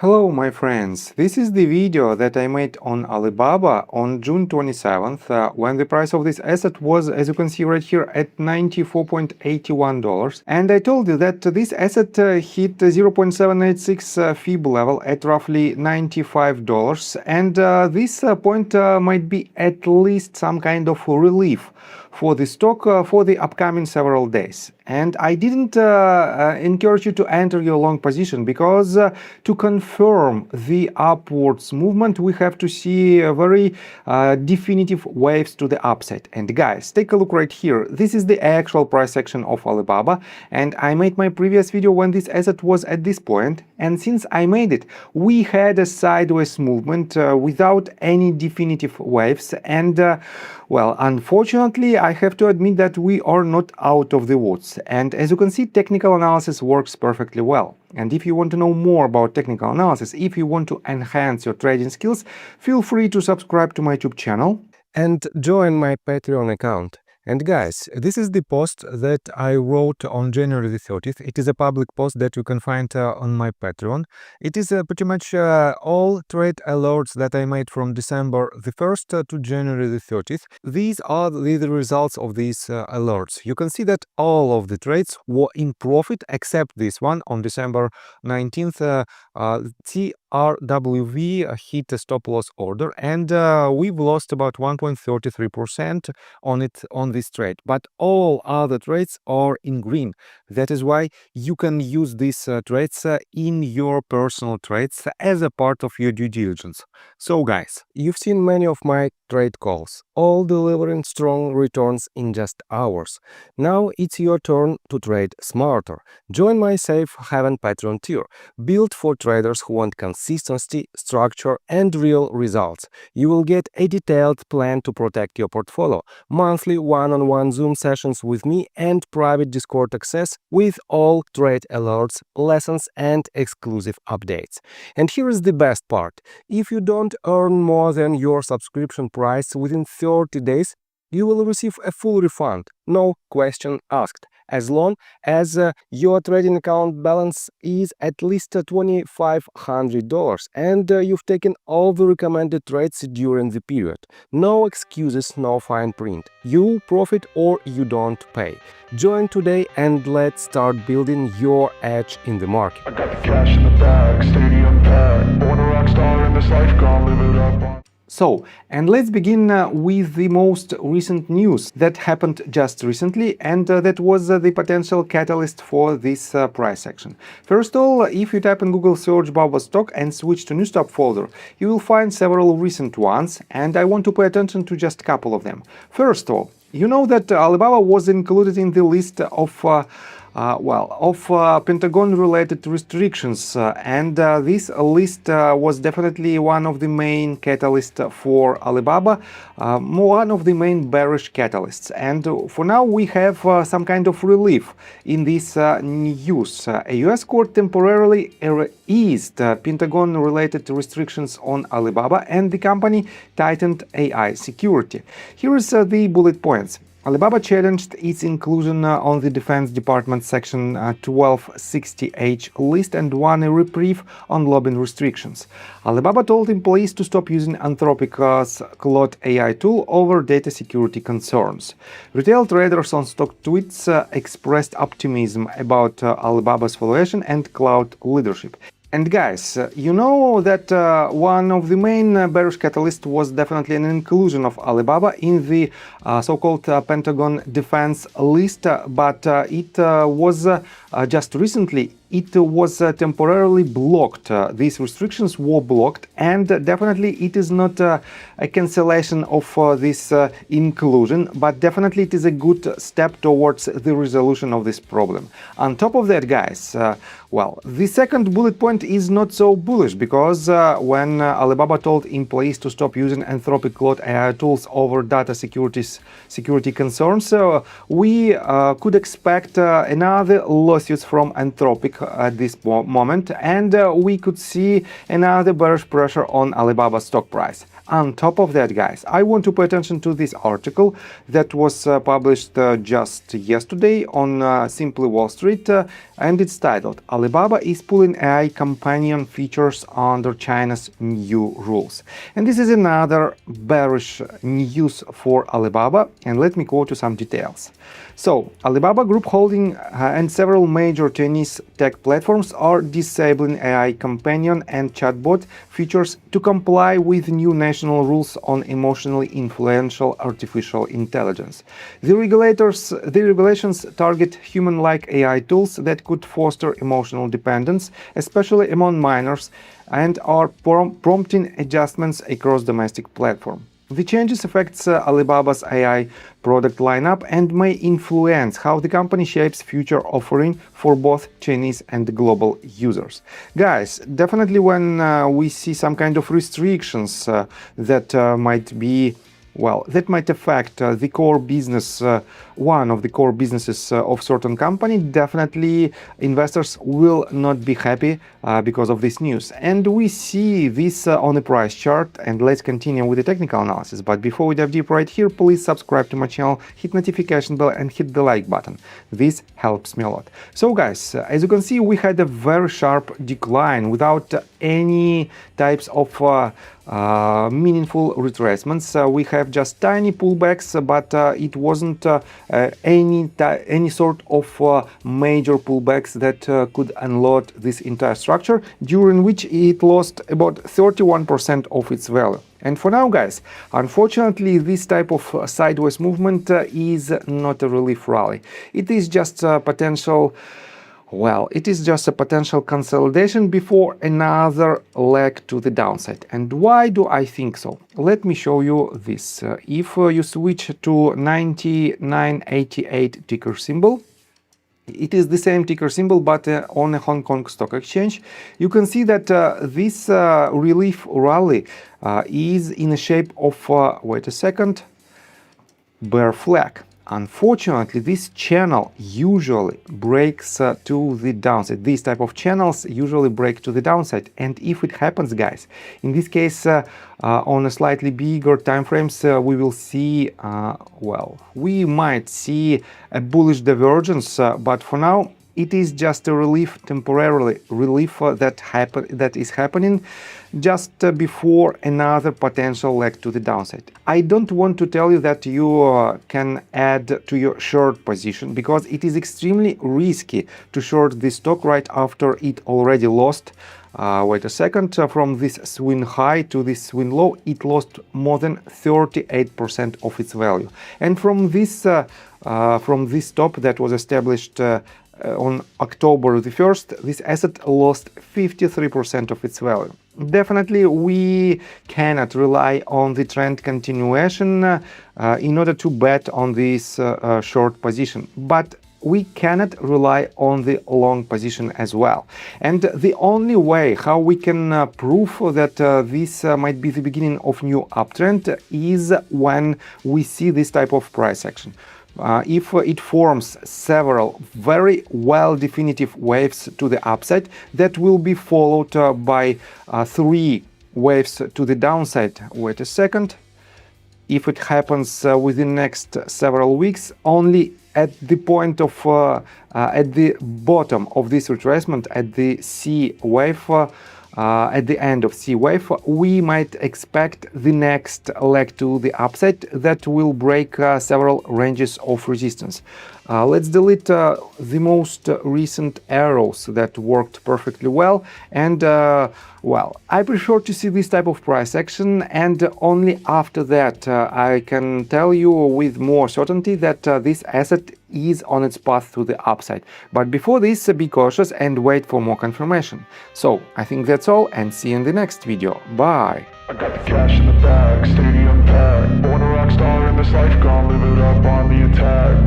Hello my friends, this is the video that I made on Alibaba on June 27th when the price of this asset was, as you can see right here, at $94.81, and I told you that this asset hit 0.786 fib level at roughly $95, and this point might be at least some kind of relief for the stock for the upcoming several days. And I didn't encourage you to enter your long position because to confirm the upwards movement we have to see very definitive waves to the upside. And guys, take a look right here. This is the actual price action of Alibaba, and I made my previous video when this asset was at this point, and since I made it we had a sideways movement without any definitive waves, and well, unfortunately, I have to admit that we are not out of the woods. And as you can see, technical analysis works perfectly well. And if you want to know more about technical analysis, if you want to enhance your trading skills, feel free to subscribe to my YouTube channel and join my Patreon account. And guys, this is the post that I wrote on January the 30th. It is a public post that you can find on my Patreon. It is pretty much all trade alerts that I made from December the 1st to January the 30th. These are the results of these alerts. You can see that all of the trades were in profit except this one on December 19th. TRWV hit a stop loss order, and we've lost about 1.33% on this trade, but all other trades are in green. That is why you can use these trades in your personal trades as a part of your due diligence. So guys, you've seen many of my trade calls, all delivering strong returns in just hours. Now it's your turn to trade smarter. Join my safe haven Patreon tier, built for traders who want consistency, structure, and real results. You will get a detailed plan to protect your portfolio, monthly one-on-one Zoom sessions with me, and private Discord access with all trade alerts, lessons, and exclusive updates. And here is the best part. If you don't earn more than your subscription price within 30 days, you will receive a full refund, no question asked, as long as your trading account balance is at least $2,500 and you've taken all the recommended trades during the period. No excuses, no fine print. You profit or you don't pay. Join today and let's start building your edge in the market. I got the cash in the bag, stadium packed, born a rock star in this life, gonna live it up. So, and let's begin with the most recent news that happened just recently, and that was the potential catalyst for this price action. First of all, if you type in Google search Baba stock and switch to new stock folder, you will find several recent ones, and I want to pay attention to just a couple of them. First of all, you know that Alibaba was included in the list of Pentagon-related restrictions, and this list was definitely one of the main catalysts for Alibaba, one of the main bearish catalysts. And for now, we have some kind of relief in this news. A US court temporarily eased Pentagon-related restrictions on Alibaba, and the company tightened AI security. Here is the bullet points. Alibaba challenged its inclusion on the Defense Department Section 1260H list and won a reprieve on lobbying restrictions. Alibaba told employees to stop using Anthropic's Claude AI tool over data security concerns. Retail traders on stock tweets expressed optimism about Alibaba's valuation and cloud leadership. And guys, you know that one of the main bearish catalysts was definitely an inclusion of Alibaba in the so-called Pentagon defense list, but it was just recently it was temporarily blocked. These restrictions were blocked, and definitely it is not a cancellation of this inclusion, but definitely it is a good step towards the resolution of this problem. On top of that, guys, well, the second bullet point is not so bullish, because when Alibaba told employees to stop using Anthropic Claude AI tools over data security concerns, we could expect another lawsuits from Anthropic break at this moment, and we could see another bearish pressure on Alibaba stock price. On top of that, guys, I want to pay attention to this article that was published just yesterday on Simply Wall Street, and it's titled "Alibaba is pulling AI companion features under China's new rules." And this is another bearish news for Alibaba, and let me go to some details. So, Alibaba Group Holding and several major Chinese tech platforms are disabling AI companion and chatbot features to comply with new national rules on emotionally influential artificial intelligence. The regulations target human-like AI tools that could foster emotional dependence, especially among minors, and are prompting adjustments across domestic platforms. The changes affects Alibaba's AI product lineup and may influence how the company shapes future offering for both Chinese and global users. Guys, definitely when we see some kind of restrictions that might be that might affect the core business, one of the core businesses of certain company, definitely investors will not be happy because of this news. And we see this on the price chart, and let's continue with the technical analysis. But before we dive deep right here, please subscribe to my channel, hit notification bell and hit the like button. This helps me a lot. So guys, as you can see, we had a very sharp decline without any types of meaningful retracements. We have just tiny pullbacks, but it wasn't any sort of major pullbacks that could unload this entire structure, during which it lost about 31% of its value. And for now, guys, unfortunately, this type of sideways movement is not a relief rally. It is just a potential consolidation before another leg to the downside. And why do I think so? Let me show you this. If you switch to 9988 ticker symbol, it is the same ticker symbol, but on a Hong Kong Stock Exchange, you can see that this relief rally is in the shape of, bear flag. Unfortunately, this channel usually breaks to the downside. These type of channels usually break to the downside. And if it happens, guys, in this case, on a slightly bigger time frames, we will see, we might see a bullish divergence. But for now, it is just a relief, temporarily relief that is happening just before another potential leg to the downside. I don't want to tell you that you can add to your short position, because it is extremely risky to short this stock right after it already lost. From this swing high to this swing low, it lost more than 38% of its value. And from this top that was established on October the 1st, this asset lost 53% of its value. Definitely, we cannot rely on the trend continuation in order to bet on this short position. But we cannot rely on the long position as well. And the only way how we can prove that this might be the beginning of new uptrend is when we see this type of price action. If it forms several very well definitive waves to the upside, that will be followed by 3 waves to the downside. If it happens within next several weeks, only at the point of at the bottom of this retracement, at the C wave, at the end of C wave, we might expect the next leg to the upside that will break several ranges of resistance. Let's delete the most recent arrows that worked perfectly well, and I prefer to see this type of price action, and only after that I can tell you with more certainty that this asset is on its path to the upside. But before this, be cautious and wait for more confirmation. So I think that's all, and see you in the next video. Bye! I got the cash in the bag, stadium packed. Born a rock star in this life, gone live it up on the attack.